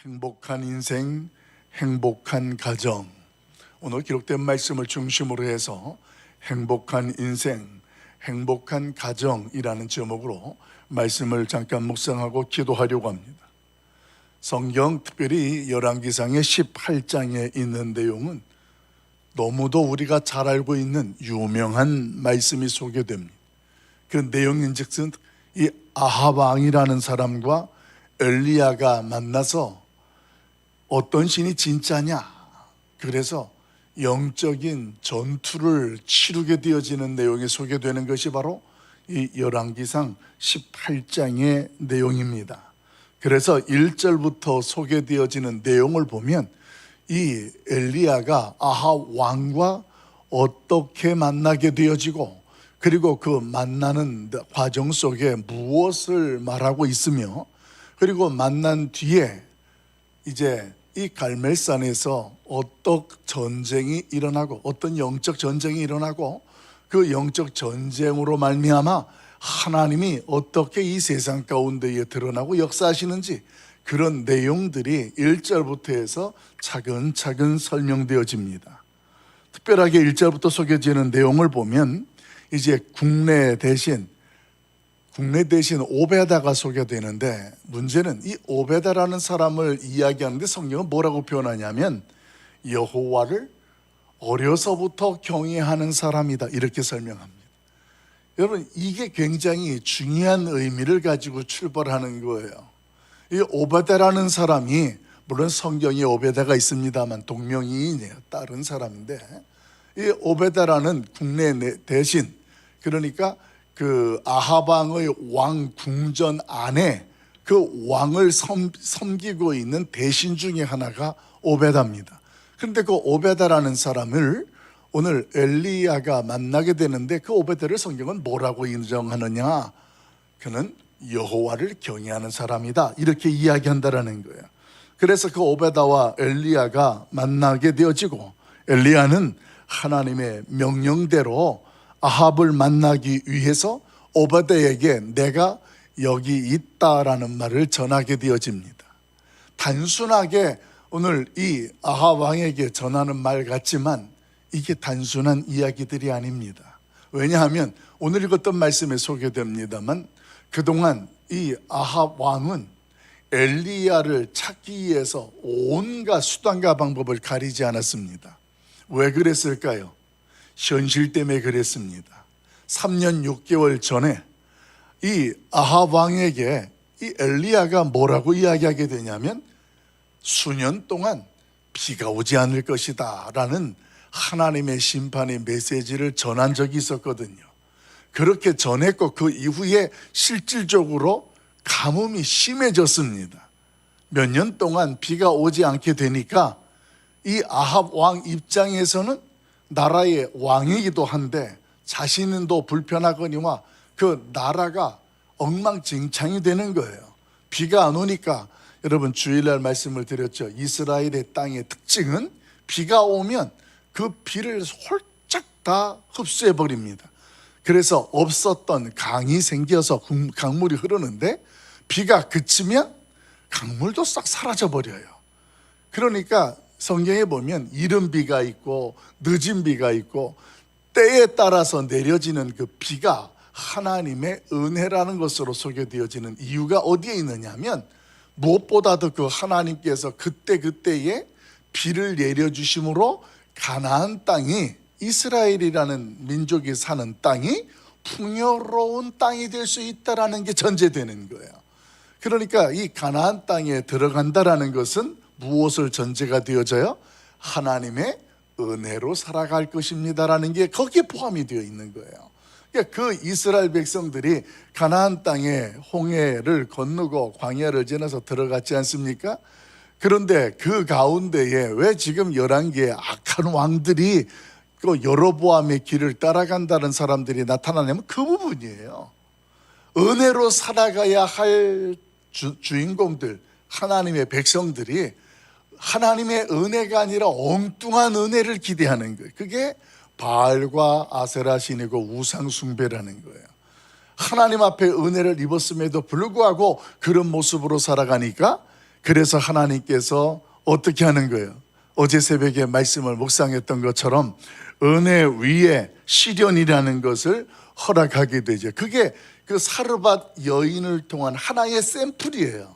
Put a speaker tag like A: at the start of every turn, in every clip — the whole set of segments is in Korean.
A: 행복한 인생, 행복한 가정. 오늘 기록된 말씀을 중심으로 해서 행복한 인생, 행복한 가정이라는 제목으로 말씀을 잠깐 묵상하고 기도하려고 합니다. 성경 특별히 열왕기상의 18장에 있는 내용은 너무도 우리가 잘 알고 있는 유명한 말씀이 소개됩니다. 그 내용인즉슨 이 아합 왕이라는 사람과 엘리야가 만나서 어떤 신이 진짜냐, 그래서 영적인 전투를 치르게 되어지는 내용이 소개되는 것이 바로 이 열왕기상 18장의 내용입니다. 그래서 1절부터 소개되어지는 내용을 보면 이 엘리야가 아합 왕과 어떻게 만나게 되어지고, 그리고 그 만나는 과정 속에 무엇을 말하고 있으며, 그리고 만난 뒤에 이제 이 갈멜산에서 어떤 전쟁이 일어나고, 어떤 영적 전쟁이 일어나고, 그 영적 전쟁으로 말미암아 하나님이 어떻게 이 세상 가운데에 드러나고 역사하시는지, 그런 내용들이 1절부터 해서 차근차근 설명되어집니다. 특별하게 1절부터 소개되는 내용을 보면 이제 국내 대신 오베다가 소개되는데, 문제는 이 오베다라는 사람을 이야기하는데 성경은 뭐라고 표현하냐면 여호와를 어려서부터 경외하는 사람이다, 이렇게 설명합니다. 여러분, 이게 굉장히 중요한 의미를 가지고 출발하는 거예요. 이 오베다라는 사람이, 물론 성경에 오베다가 있습니다만 동명이인이에요. 다른 사람인데, 이 오베다라는 국내 대신, 그러니까 그 아합 왕의 왕 궁전 안에 그 왕을 섬기고 있는 대신 중에 하나가 오베다입니다. 그런데 그 오베다라는 사람을 오늘 엘리야가 만나게 되는데, 그 오베다를 성경은 뭐라고 인정하느냐? 그는 여호와를 경외하는 사람이다, 이렇게 이야기한다라는 거예요. 그래서 그 오베다와 엘리야가 만나게 되어지고, 엘리야는 하나님의 명령대로 아합을 만나기 위해서 오베다에게 내가 여기 있다라는 말을 전하게 되어집니다. 단순하게 오늘 이 아합 왕에게 전하는 말 같지만 이게 단순한 이야기들이 아닙니다. 왜냐하면 오늘 읽었던 말씀에 소개됩니다만, 그동안 이 아합 왕은 엘리야를 찾기 위해서 온갖 수단과 방법을 가리지 않았습니다. 왜 그랬을까요? 현실 때문에 그랬습니다. 3년 6개월 전에 이 아합 왕에게 이 엘리야가 뭐라고 이야기하게 되냐면, 수년 동안 비가 오지 않을 것이다 라는 하나님의 심판의 메시지를 전한 적이 있었거든요. 그렇게 전했고 그 이후에 실질적으로 가뭄이 심해졌습니다. 몇 년 동안 비가 오지 않게 되니까 이 아합 왕 입장에서는 나라의 왕이기도 한데 자신도 불편하거니와 그 나라가 엉망진창이 되는 거예요. 비가 안 오니까, 여러분 주일날 말씀을 드렸죠. 이스라엘의 땅의 특징은 비가 오면 그 비를 홀짝 다 흡수해 버립니다. 그래서 없었던 강이 생겨서 강물이 흐르는데, 비가 그치면 강물도 싹 사라져 버려요. 그러니까 성경에 보면 이른 비가 있고 늦은 비가 있고, 때에 따라서 내려지는 그 비가 하나님의 은혜라는 것으로 소개되어지는 이유가 어디에 있느냐면, 무엇보다도 그 하나님께서 그때그때에 비를 내려주심으로 가나안 땅이, 이스라엘이라는 민족이 사는 땅이 풍요로운 땅이 될 수 있다라는 게 전제되는 거예요. 그러니까 이 가나안 땅에 들어간다라는 것은 무엇을 전제가 되어져요? 하나님의 은혜로 살아갈 것입니다라는 게 거기에 포함이 되어 있는 거예요. 그러니까 그 이스라엘 백성들이 가나안 땅에 홍해를 건너고 광야를 지나서 들어갔지 않습니까? 그런데 그 가운데에 왜 지금 11개의 악한 왕들이 그 여로보암의 길을 따라간다는 사람들이 나타나냐면 그 부분이에요. 은혜로 살아가야 할 주인공들, 하나님의 백성들이 하나님의 은혜가 아니라 엉뚱한 은혜를 기대하는 거예요. 그게 바알과 아세라 신이고 우상 숭배라는 거예요. 하나님 앞에 은혜를 입었음에도 불구하고 그런 모습으로 살아가니까 그래서 하나님께서 어떻게 하는 거예요? 어제 새벽에 말씀을 묵상했던 것처럼 은혜 위에 시련이라는 것을 허락하게 되죠. 그게 그 사르밧 여인을 통한 하나의 샘플이에요.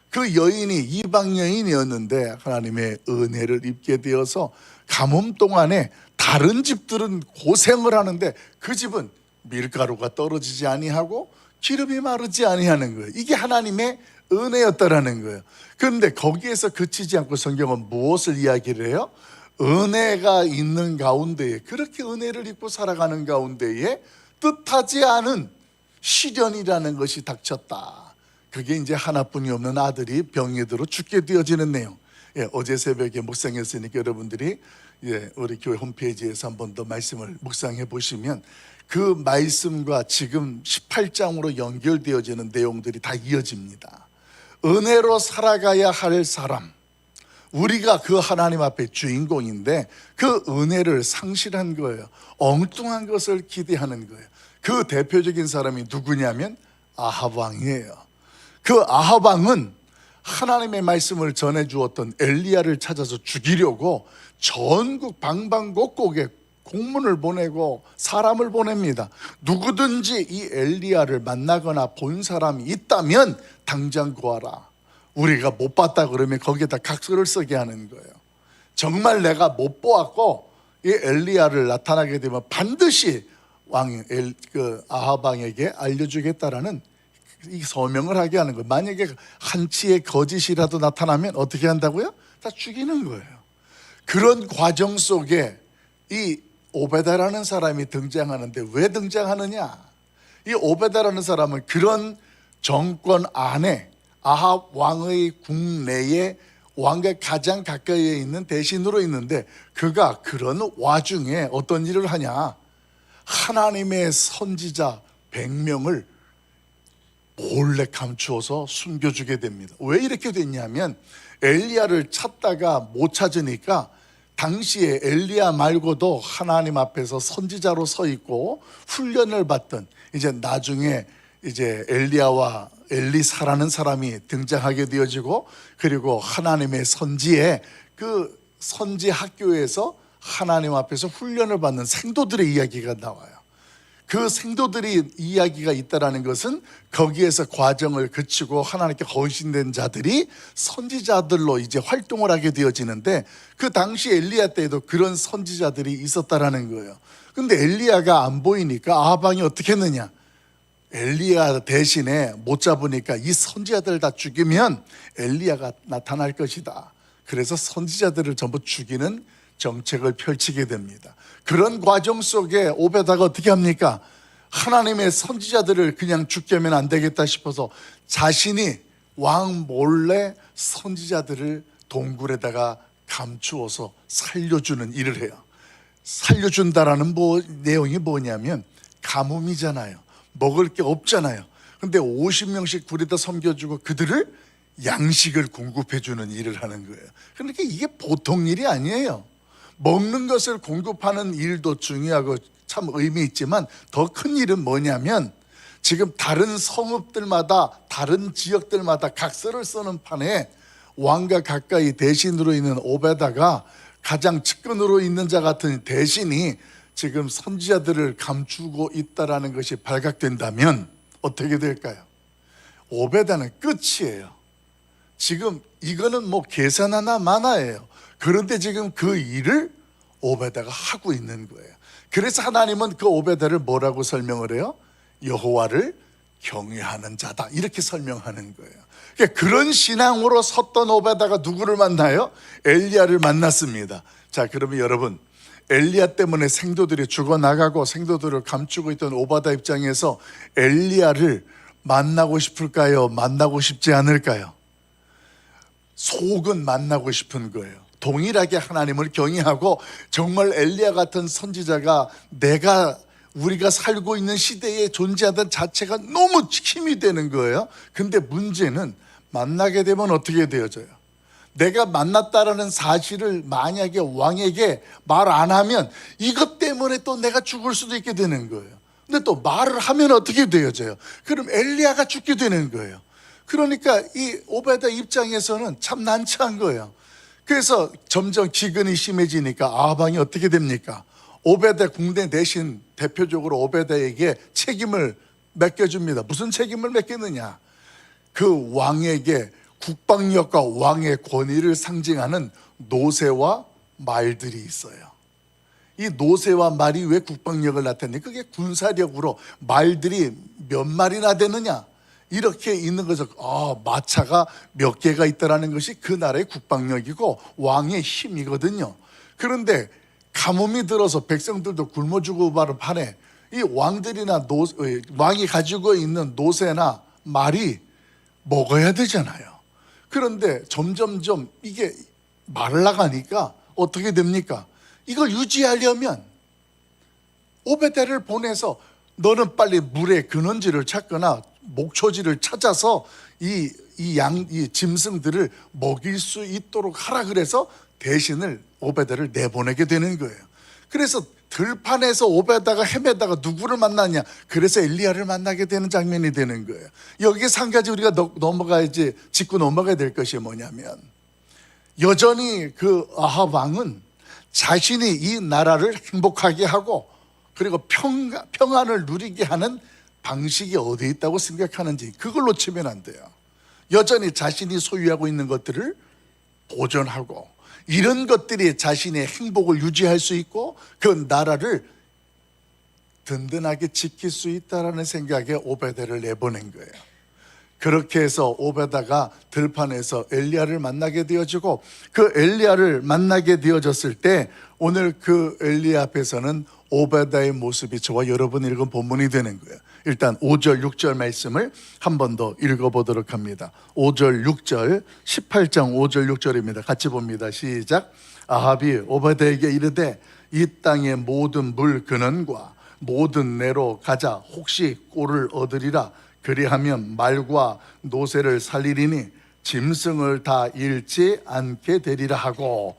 A: 그 여인이 이방 여인이었는데 하나님의 은혜를 입게 되어서 가뭄 동안에 다른 집들은 고생을 하는데 그 집은 밀가루가 떨어지지 아니하고 기름이 마르지 아니하는 거예요. 이게 하나님의 은혜였다라는 거예요. 그런데 거기에서 그치지 않고 성경은 무엇을 이야기를 해요? 은혜가 있는 가운데에, 그렇게 은혜를 입고 살아가는 가운데에 뜻하지 않은 시련이라는 것이 닥쳤다. 그게 이제 하나뿐이 없는 아들이 병에 들어 죽게 되어지는 내용. 어제 새벽에 묵상했으니까 여러분들이 우리 교회 홈페이지에서 한 번 더 말씀을 묵상해 보시면 그 말씀과 지금 18장으로 연결되어지는 내용들이 다 이어집니다. 은혜로 살아가야 할 사람, 우리가 그 하나님 앞에 주인공인데 그 은혜를 상실한 거예요. 엉뚱한 것을 기대하는 거예요. 그 대표적인 사람이 누구냐면 아합 왕이에요. 그 아합 왕은 하나님의 말씀을 전해주었던 엘리야를 찾아서 죽이려고 전국 방방곡곡에 공문을 보내고 사람을 보냅니다. 누구든지 이 엘리야를 만나거나 본 사람이 있다면 당장 구하라. 우리가 못 봤다 그러면 거기에다 각서를 쓰게 하는 거예요. 정말 내가 못 보았고 이 엘리야를 나타나게 되면 반드시 아합 왕에게 알려주겠다라는 이 서명을 하게 하는 거예요. 만약에 한치의 거짓이라도 나타나면 어떻게 한다고요? 다 죽이는 거예요. 그런 과정 속에 이 오베다라는 사람이 등장하는데 왜 등장하느냐? 이 오베다라는 사람은 그런 정권 안에 아합 왕의 국내에 왕과 가장 가까이에 있는 대신으로 있는데 그가 그런 와중에 어떤 일을 하냐? 하나님의 선지자 100명을 몰래 감추어서 숨겨주게 됩니다. 왜 이렇게 됐냐면 엘리야를 찾다가 못 찾으니까 당시에 엘리야 말고도 하나님 앞에서 선지자로 서 있고 훈련을 받던 이제 나중에 이제 엘리야와 엘리사라는 사람이 등장하게 되어지고 그리고 하나님의 선지에 그 선지 학교에서 하나님 앞에서 훈련을 받는 생도들의 이야기가 나와요. 그 생도들이 이야기가 있다라는 것은 거기에서 과정을 거치고 하나님께 헌신된 자들이 선지자들로 이제 활동을 하게 되어지는데 그 당시 엘리야 때에도 그런 선지자들이 있었다라는 거예요. 근데 엘리야가 안 보이니까 아합 왕이 어떻게 했느냐? 엘리야 대신에 못 잡으니까 이 선지자들 다 죽이면 엘리야가 나타날 것이다. 그래서 선지자들을 전부 죽이는 정책을 펼치게 됩니다. 그런 과정 속에 오베다가 어떻게 합니까? 하나님의 선지자들을 그냥 죽게 하면 안 되겠다 싶어서 자신이 왕 몰래 선지자들을 동굴에다가 감추어서 살려주는 일을 해요. 살려준다라는 내용이 뭐냐면 가뭄이잖아요. 먹을 게 없잖아요. 근데 50명씩 굴에다 섬겨주고 그들을 양식을 공급해주는 일을 하는 거예요. 그러니까 이게 보통 일이 아니에요. 먹는 것을 공급하는 일도 중요하고 참 의미 있지만 더 큰 일은 뭐냐면 지금 다른 성읍들마다 다른 지역들마다 각서를 쓰는 판에 왕과 가까이 대신으로 있는 오베다가 가장 측근으로 있는 자 같은 대신이 지금 선지자들을 감추고 있다라는 것이 발각된다면 어떻게 될까요? 오베다는 끝이에요. 지금 이거는 뭐 계산 하나 마나예요. 그런데 지금 그 일을 오베다가 하고 있는 거예요. 그래서 하나님은 그 오베다를 뭐라고 설명을 해요? 여호와를 경외하는 자다 이렇게 설명하는 거예요. 그러니까 그런 신앙으로 섰던 오베다가 누구를 만나요? 엘리야를 만났습니다. 자, 그러면 여러분 엘리야 때문에 생도들이 죽어나가고 생도들을 감추고 있던 오베다 입장에서 엘리야를 만나고 싶을까요? 만나고 싶지 않을까요? 속은 만나고 싶은 거예요. 동일하게 하나님을 경외하고 정말 엘리야 같은 선지자가 우리가 살고 있는 시대에 존재하던 자체가 너무 힘이 되는 거예요. 근데 문제는 만나게 되면 어떻게 되어져요? 내가 만났다라는 사실을 만약에 왕에게 말 안 하면 이것 때문에 또 내가 죽을 수도 있게 되는 거예요. 근데 또 말을 하면 어떻게 되어져요? 그럼 엘리야가 죽게 되는 거예요. 그러니까 이 오베다 입장에서는 참 난처한 거예요. 그래서 점점 기근이 심해지니까 아하방이 어떻게 됩니까? 오베다 궁대 대신 대표적으로 오베다에게 책임을 맡겨줍니다. 무슨 책임을 맡겼느냐? 그 왕에게 국방력과 왕의 권위를 상징하는 노새와 말들이 있어요. 이 노새와 말이 왜 국방력을 나타내냐? 그게 군사력으로 말들이 몇 마리나 되느냐? 이렇게 있는 거죠. 마차가 몇 개가 있다라는 것이 그 나라의 국방력이고 왕의 힘이거든요. 그런데 가뭄이 들어서 백성들도 굶어 죽고 바로 판에 이 왕들이나 왕이 가지고 있는 노새나 말이 먹어야 되잖아요. 그런데 점점점 이게 말라가니까 어떻게 됩니까? 이걸 유지하려면 오베다를 보내서 너는 빨리 물의 근원지를 찾거나 목초지를 찾아서 이 짐승들을 먹일 수 있도록 하라 그래서 대신을 오베다를 내보내게 되는 거예요. 그래서 들판에서 오베다가 헤매다가 누구를 만나냐? 그래서 엘리야를 만나게 되는 장면이 되는 거예요. 여기서 한 가지 우리가 짚고 넘어가야 될 것이 뭐냐면, 여전히 그 아합 왕은 자신이 이 나라를 행복하게 하고 그리고 평안을 누리게 하는 방식이 어디에 있다고 생각하는지 그걸 놓치면 안 돼요. 여전히 자신이 소유하고 있는 것들을 보존하고 이런 것들이 자신의 행복을 유지할 수 있고 그 나라를 든든하게 지킬 수 있다는 생각에 오베다를 내보낸 거예요. 그렇게 해서 오베다가 들판에서 엘리야를 만나게 되어지고, 그 엘리야를 만나게 되어졌을 때 오늘 그 엘리야 앞에서는 오베다의 모습이 저와 여러분 읽은 본문이 되는 거예요. 일단 5절 6절 말씀을 한 번 더 읽어보도록 합니다. 5절 6절 18장 5절 6절입니다. 같이 봅니다. 시작. 아합이 오베다에게 이르되 이 땅의 모든 물 근원과 모든 내로 가자. 혹시 꼴을 얻으리라. 그리하면 말과 노새를 살리리니 짐승을 다 잃지 않게 되리라 하고,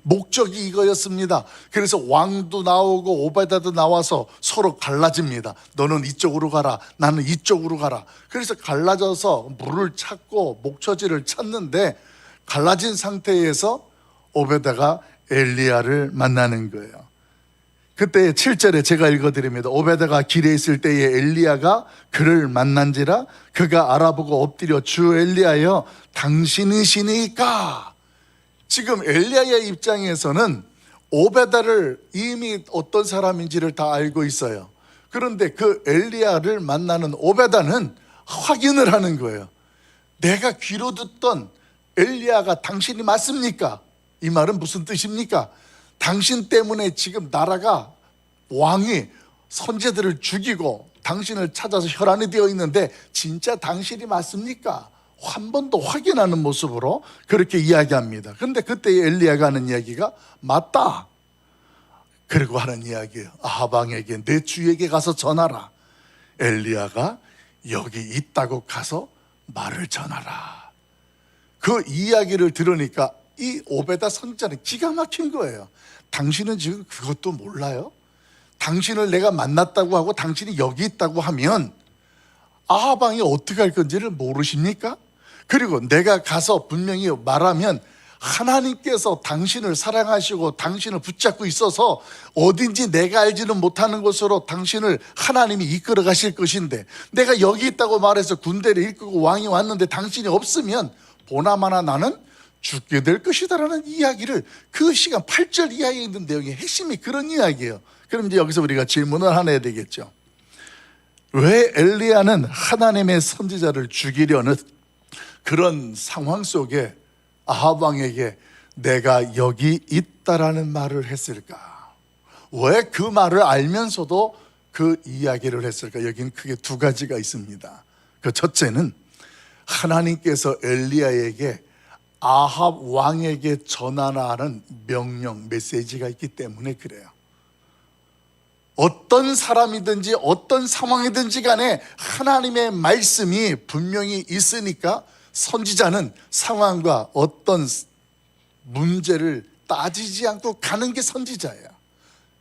A: 목적이 이거였습니다. 그래서 왕도 나오고 오베다도 나와서 서로 갈라집니다. 너는 이쪽으로 가라, 나는 이쪽으로 가라. 그래서 갈라져서 물을 찾고 목처지를 찾는데, 갈라진 상태에서 오베다가 엘리야를 만나는 거예요. 그때 7절에 제가 읽어드립니다. 오베다가 길에 있을 때에 엘리야가 그를 만난지라 그가 알아보고 엎드려 주 엘리야여 당신이시니까. 지금 엘리야의 입장에서는 오베다를 이미 어떤 사람인지를 다 알고 있어요. 그런데 그 엘리야를 만나는 오베다는 확인을 하는 거예요. 내가 귀로 듣던 엘리야가 당신이 맞습니까? 이 말은 무슨 뜻입니까? 당신 때문에 지금 나라가 왕이 선제들을 죽이고 당신을 찾아서 혈안이 되어 있는데 진짜 당신이 맞습니까? 한 번 더 확인하는 모습으로 그렇게 이야기합니다. 그런데 그때 엘리야가 하는 이야기가 맞다. 그리고 하는 이야기예요. 아하방에게 내 주에게 가서 전하라. 엘리야가 여기 있다고 가서 말을 전하라. 그 이야기를 들으니까 이 오베다 선지자는 기가 막힌 거예요. 당신은 지금 그것도 몰라요? 당신을 내가 만났다고 하고 당신이 여기 있다고 하면 아하방이 어떻게 할 건지를 모르십니까? 그리고 내가 가서 분명히 말하면 하나님께서 당신을 사랑하시고 당신을 붙잡고 있어서 어딘지 내가 알지는 못하는 곳으로 당신을 하나님이 이끌어 가실 것인데, 내가 여기 있다고 말해서 군대를 이끌고 왕이 왔는데 당신이 없으면 보나마나 나는 죽게 될 것이다라는 이야기를, 그 시간 8절 이하에 있는 내용의 핵심이 그런 이야기예요. 그럼 이제 여기서 우리가 질문을 하나 해야 되겠죠. 왜 엘리야는 하나님의 선지자를 죽이려는 그런 상황 속에 아합 왕에게 내가 여기 있다라는 말을 했을까? 왜 그 말을 알면서도 그 이야기를 했을까? 여기는 크게 두 가지가 있습니다. 그 첫째는 하나님께서 엘리야에게 아합 왕에게 전하라는 명령, 메시지가 있기 때문에 그래요. 어떤 사람이든지 어떤 상황이든지 간에 하나님의 말씀이 분명히 있으니까 선지자는 상황과 어떤 문제를 따지지 않고 가는 게 선지자예요.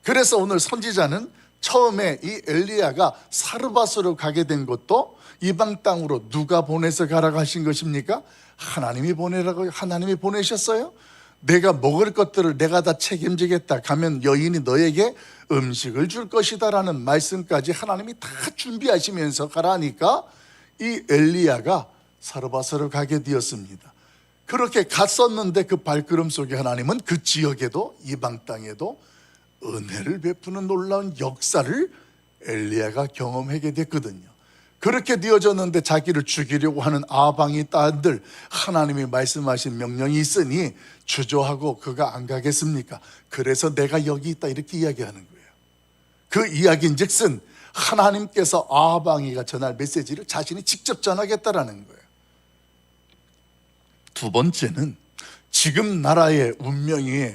A: 그래서 오늘 선지자는 처음에 이 엘리야가 사르밧으로 가게 된 것도 이방 땅으로 누가 보내서 가라고 하신 것입니까? 하나님이 보내라고 하나님이 보내셨어요. 내가 먹을 것들을 내가 다 책임지겠다. 가면 여인이 너에게 음식을 줄 것이다라는 말씀까지 하나님이 다 준비하시면서 가라니까 이 엘리야가 사르밧으로 가게 되었습니다. 그렇게 갔었는데 그 발걸음 속에 하나님은 그 지역에도 이방 땅에도 은혜를 베푸는 놀라운 역사를 엘리야가 경험하게 됐거든요. 그렇게 되어졌는데 자기를 죽이려고 하는 아방이 딸들, 하나님이 말씀하신 명령이 있으니 주저하고 그가 안 가겠습니까? 그래서 내가 여기 있다 이렇게 이야기하는 거예요. 그 이야기인즉슨 하나님께서 아방이가 전할 메시지를 자신이 직접 전하겠다라는 거예요. 두 번째는 지금 나라의 운명이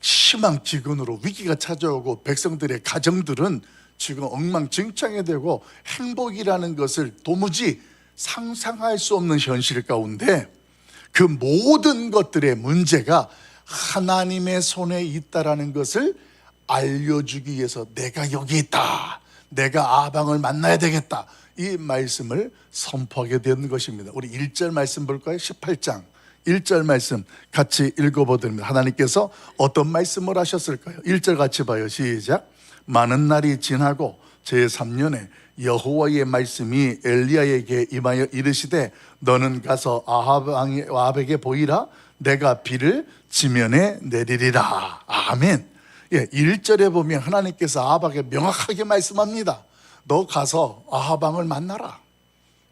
A: 심한 기근으로 위기가 찾아오고 백성들의 가정들은 지금 엉망진창이 되고 행복이라는 것을 도무지 상상할 수 없는 현실 가운데 그 모든 것들의 문제가 하나님의 손에 있다라는 것을 알려주기 위해서 내가 여기 있다, 내가 아방을 만나야 되겠다, 이 말씀을 선포하게 된 것입니다. 우리 1절 말씀 볼까요? 18장 1절 말씀 같이 읽어보도록 하나님께서 어떤 말씀을 하셨을까요? 1절 같이 봐요. 시작. 많은 날이 지나고 제3년에 여호와의 말씀이 엘리야에게 임하여 이르시되 너는 가서 아합에게 보이라. 내가 비를 지면에 내리리라. 아멘. 1절에 보면 하나님께서 아합에게 명확하게 말씀합니다. 너 가서 아합왕을 만나라.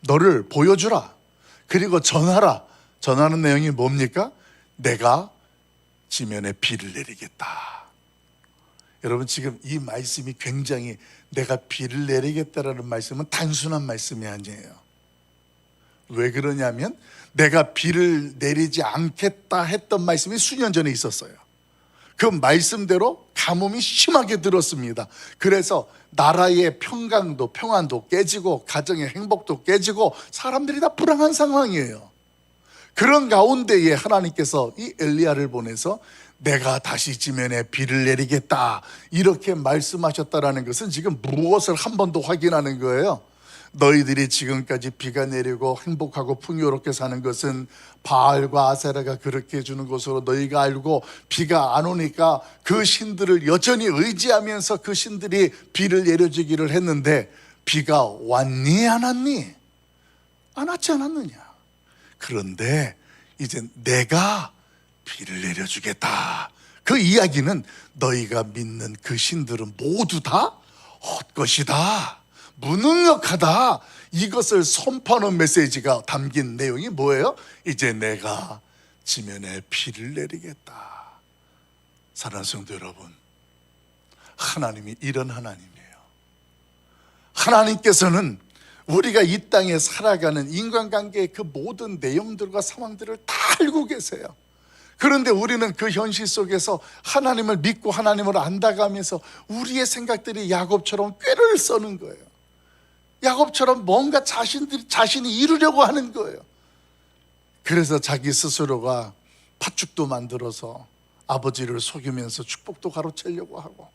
A: 너를 보여주라. 그리고 전하라. 전하는 내용이 뭡니까? 내가 지면에 비를 내리겠다. 여러분, 지금 이 말씀이 굉장히 내가 비를 내리겠다라는 말씀은 단순한 말씀이 아니에요. 왜 그러냐면 내가 비를 내리지 않겠다 했던 말씀이 수년 전에 있었어요. 그 말씀대로 가뭄이 심하게 들었습니다. 그래서 나라의 평안도 깨지고 가정의 행복도 깨지고 사람들이 다 불안한 상황이에요. 그런 가운데에 하나님께서 이 엘리야를 보내서 내가 다시 지면에 비를 내리겠다 이렇게 말씀하셨다라는 것은 지금 무엇을 한 번 더 확인하는 거예요? 너희들이 지금까지 비가 내리고 행복하고 풍요롭게 사는 것은 바알과 아세라가 그렇게 해주는 것으로 너희가 알고 비가 안 오니까 그 신들을 여전히 의지하면서 그 신들이 비를 내려주기를 했는데 비가 왔니 안 왔니? 안 왔지 않았느냐? 그런데 이제 내가 비를 내려주겠다. 그 이야기는 너희가 믿는 그 신들은 모두 다 헛것이다, 무능력하다, 이것을 선포하는 메시지가 담긴 내용이 뭐예요? 이제 내가 지면에 비를 내리겠다. 사랑하는 성도 여러분, 하나님이 이런 하나님이에요. 하나님께서는 우리가 이 땅에 살아가는 인간관계의 그 모든 내용들과 상황들을 다 알고 계세요. 그런데 우리는 그 현실 속에서 하나님을 믿고 하나님을 안다가면서 우리의 생각들이 야곱처럼 꾀를 써는 거예요. 야곱처럼 뭔가 자신이 이루려고 하는 거예요. 그래서 자기 스스로가 팥죽도 만들어서 아버지를 속이면서 축복도 가로채려고 하고,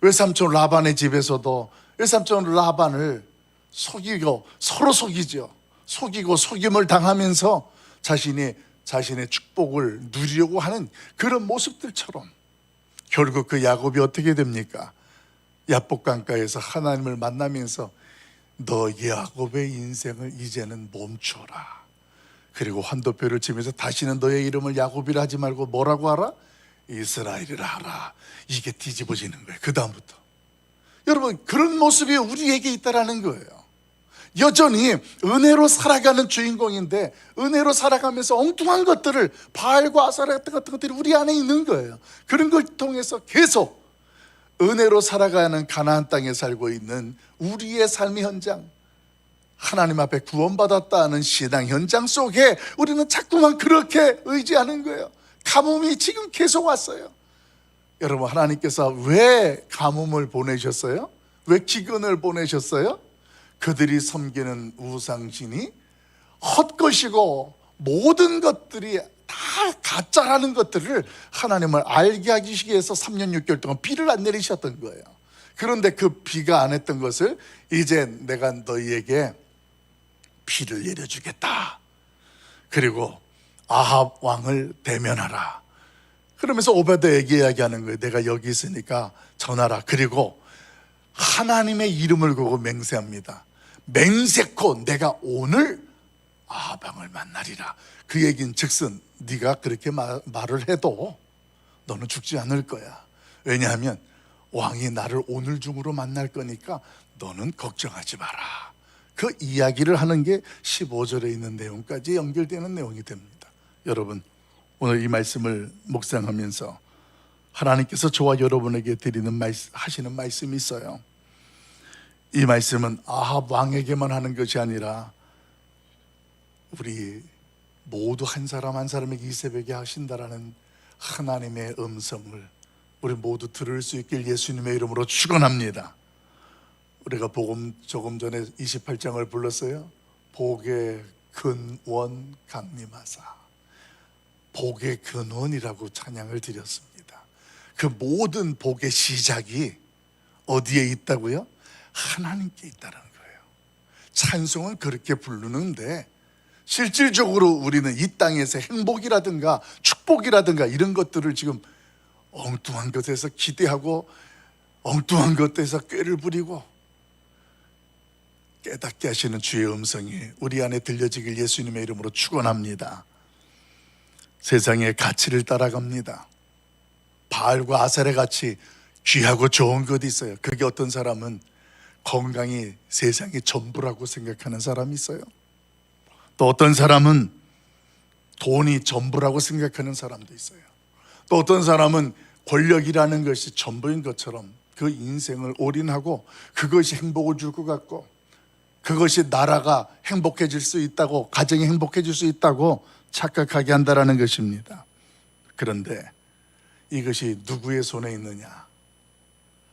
A: 외삼촌 라반의 집에서도 외삼촌 라반을 속이고 서로 속이죠. 속이고 속임을 당하면서 자신의 축복을 누리려고 하는 그런 모습들처럼 결국 그 야곱이 어떻게 됩니까? 야복강가에서 하나님을 만나면서 너 야곱의 인생을 이제는 멈춰라. 그리고 환도표를 치면서 다시는 너의 이름을 야곱이라 하지 말고 뭐라고 하라? 이스라엘이라 하라. 이게 뒤집어지는 거예요. 그 다음부터 여러분, 그런 모습이 우리에게 있다라는 거예요. 여전히 은혜로 살아가는 주인공인데 은혜로 살아가면서 엉뚱한 것들을, 바알과 아사라 같은 것들이 우리 안에 있는 거예요. 그런 걸 통해서 계속 은혜로 살아가는 가나안 땅에 살고 있는 우리의 삶의 현장, 하나님 앞에 구원받았다는 신앙 현장 속에 우리는 자꾸만 그렇게 의지하는 거예요. 가뭄이 지금 계속 왔어요. 여러분, 하나님께서 왜 가뭄을 보내셨어요? 왜 기근을 보내셨어요? 그들이 섬기는 우상신이 헛것이고 모든 것들이 다 가짜라는 것들을 하나님을 알게 하기 위해서 3년 6개월 동안 비를 안 내리셨던 거예요. 그런데 그 비가 안 했던 것을 이제 내가 너희에게 비를 내려주겠다. 그리고 아합 왕을 대면하라. 그러면서 오베드에게 이야기하는 거예요. 내가 여기 있으니까 전하라. 그리고 하나님의 이름을 걸고 맹세합니다. 맹세코 내가 오늘 아합 왕을 만나리라. 그 얘기는 즉슨 네가 그렇게 말을 해도 너는 죽지 않을 거야. 왜냐하면 왕이 나를 오늘 중으로 만날 거니까 너는 걱정하지 마라. 그 이야기를 하는 게 15절에 있는 내용까지 연결되는 내용이 됩니다. 여러분, 오늘 이 말씀을 묵상하면서 하나님께서 저와 여러분에게 하시는 말씀이 있어요. 이 말씀은 아합 왕에게만 하는 것이 아니라 우리 모두 한 사람 한 사람에게 이 새벽에 하신다라는 하나님의 음성을 우리 모두 들을 수 있길 예수님의 이름으로 축원합니다. 우리가 복음 조금 전에 28장을 불렀어요. 복의 근원 강림하사. 복의 근원이라고 찬양을 드렸습니다. 그 모든 복의 시작이 어디에 있다고요? 하나님께 있다는 거예요. 찬송은 그렇게 부르는데 실질적으로 우리는 이 땅에서 행복이라든가 축복이라든가 이런 것들을 지금 엉뚱한 것에서 기대하고 엉뚱한 것에서 꾀를 부리고 깨닫게 하시는 주의 음성이 우리 안에 들려지길 예수님의 이름으로 축원합니다. 세상의 가치를 따라갑니다. 바알과 아셀의 같이 귀하고 좋은 것이 있어요. 그게 어떤 사람은 건강이 세상의 전부라고 생각하는 사람이 있어요. 또 어떤 사람은 돈이 전부라고 생각하는 사람도 있어요. 또 어떤 사람은 권력이라는 것이 전부인 것처럼 그 인생을 올인하고 그것이 행복을 줄 것 같고 그것이 나라가 행복해질 수 있다고, 가정이 행복해질 수 있다고 착각하게 한다는 것입니다. 그런데 이것이 누구의 손에 있느냐?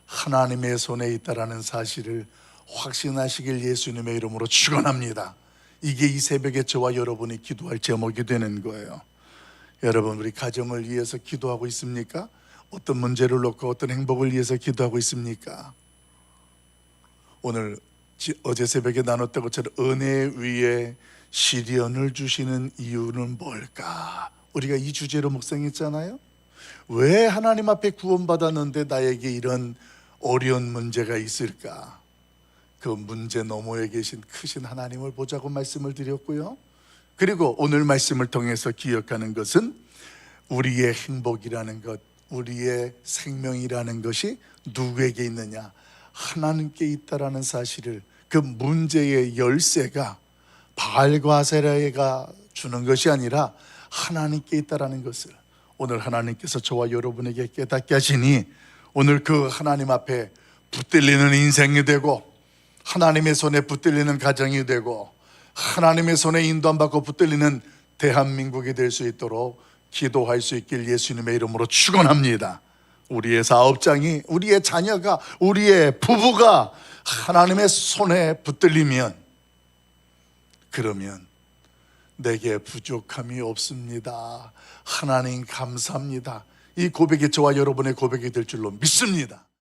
A: 하나님의 손에 있다라는 사실을 확신하시길 예수님의 이름으로 축원합니다. 이게 이 새벽에 저와 여러분이 기도할 제목이 되는 거예요. 여러분, 우리 가정을 위해서 기도하고 있습니까? 어떤 문제를 놓고 어떤 행복을 위해서 기도하고 있습니까? 오늘 어제 새벽에 나눴던 것처럼 은혜 위에 시련을 주시는 이유는 뭘까? 우리가 이 주제로 묵상했잖아요. 왜 하나님 앞에 구원받았는데 나에게 이런 어려운 문제가 있을까? 그 문제 너머에 계신 크신 하나님을 보자고 말씀을 드렸고요. 그리고 오늘 말씀을 통해서 기억하는 것은 우리의 행복이라는 것, 우리의 생명이라는 것이 누구에게 있느냐? 하나님께 있다라는 사실을, 그 문제의 열쇠가 바알과 아세라가 주는 것이 아니라 하나님께 있다라는 것을 오늘 하나님께서 저와 여러분에게 깨닫게 하시니 오늘 그 하나님 앞에 붙들리는 인생이 되고 하나님의 손에 붙들리는 가정이 되고 하나님의 손에 인도 안 받고 붙들리는 대한민국이 될 수 있도록 기도할 수 있길 예수님의 이름으로 축원합니다. 우리의 사업장이, 우리의 자녀가, 우리의 부부가 하나님의 손에 붙들리면, 그러면 내게 부족함이 없습니다. 하나님 감사합니다. 이 고백이 저와 여러분의 고백이 될 줄로 믿습니다.